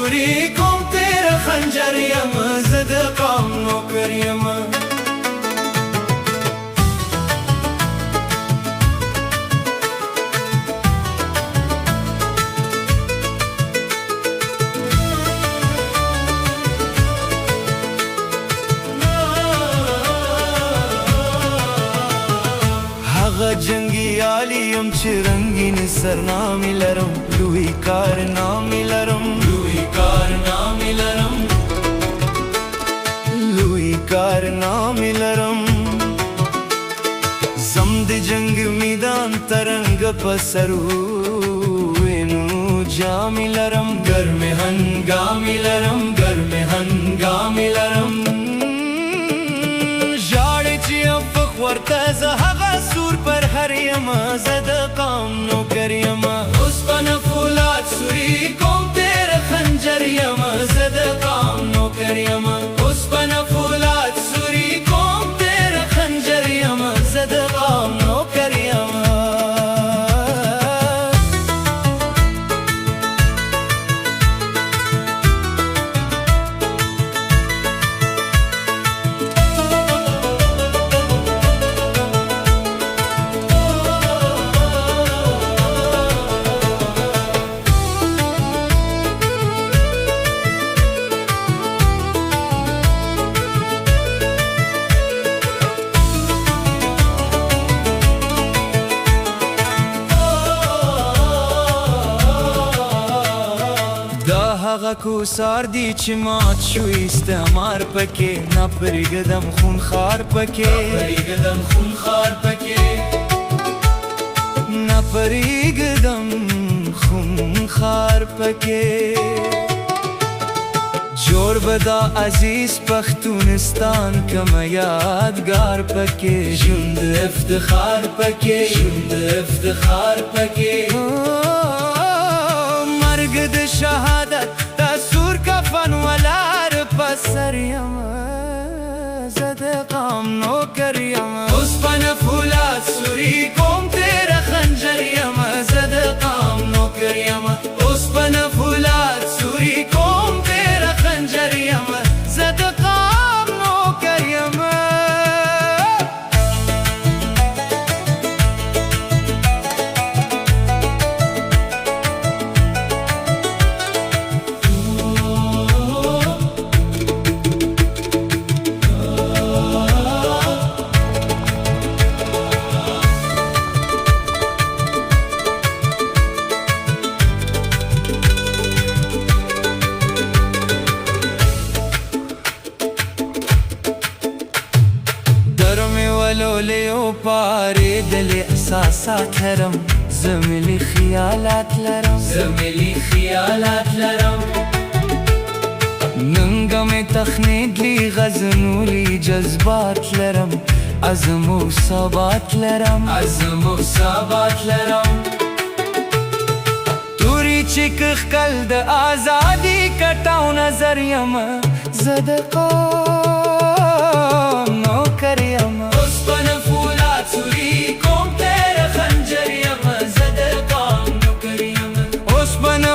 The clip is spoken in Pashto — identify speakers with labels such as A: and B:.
A: سوري کوم تیر خنجر یم زه د قوم نوکر یم هغه جنګیالي یم چې رنګین سرنامې لرم لوی کارنامې لرم کارنامې لرم زم د جنگ میدان ترنګ په سرو وینو جامې لرم ګرمې هنګامې لرم ګرمې هنګامې لرم ژاړې چې افق ورته زه هغه سور پر هر یم زه د قوم نوکر یم اوسپنه فولاد سوري کوم تیر خنجر یم زه د قوم نوکر یم اوسپنه فولاد سوري کوم تیر خنجر یم زه د قوم نوکر یم هغه کوثار دی چې مات شو استعمار پکې نه پرېږدم خونخوار پکې نه پرېږدم خونخوار پکې جوړ به دا عزیز پښتونستان کمه یادګار پکې ژوند افتخار پکې مرګ د شهادت دا سور کفن ولار په سر یم زه د قوم نوکر یم اوسپنه فولاد سوري کوم تیر خنجر یم زه د قوم نوکر یم اوسپنه فولاد سوري کوم تیر خنجر یم زه د قوم نوکر یم لولیو پاره دل احساسات لرم زملی خیالات لرم ننگم تخنید لی غزنولی جذبات لرم عزم و ثبات لرم توری چی کخکل د آزادی کټاو نظر یم زه د قوم نوکر یم اوسپنه فولاد سوري کوم تیر خنجر یم زه د قوم نوکر یم اوسپنه